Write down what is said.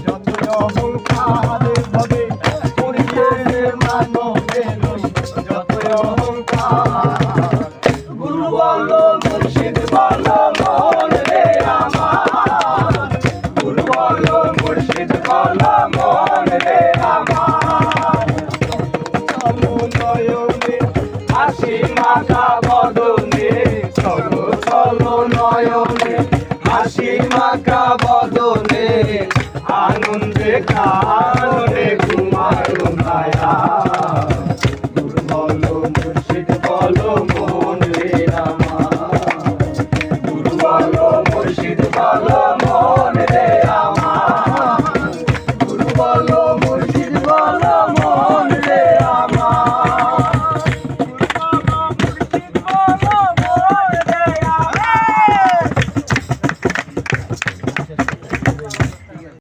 যতই অহংকার ভাবে করিয়ে মানবে লই, যতই অহংকার। গুরু বলো মুর্শিদ বলো মন রে আমার, গুরু বলো মুর্শিদ বলো মন রে আমার। চলো নয়নে হাসি মাখা বদনে, চলো চলো নয়নে হাসি মাখা বদনে, আনন্দে